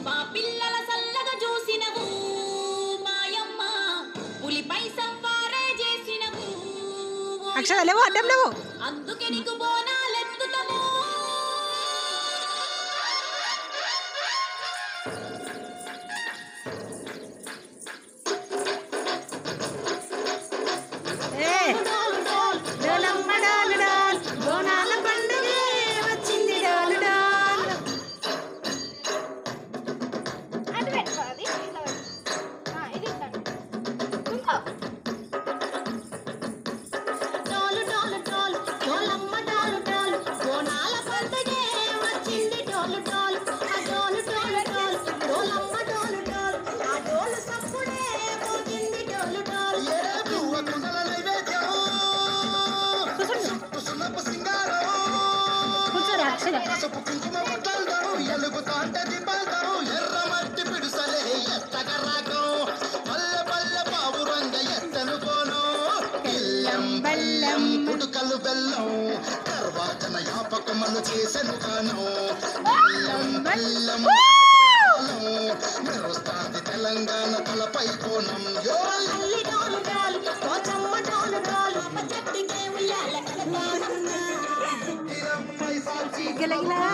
మా పిల్లల సల్లగా చూసినవు మాయమ్మ పులిపై సంవారే చేసినవు అక్షర లేవు అడ్డం లేవు అందుకే నీకు బోనాలెత్తుతాము పుట్టుకలు బెల్లం తర్వాతన యాపకమలు చేసెను కాను బెల్లం మెరుస్తాది తెలంగాణ తలపై కోణం గలగలా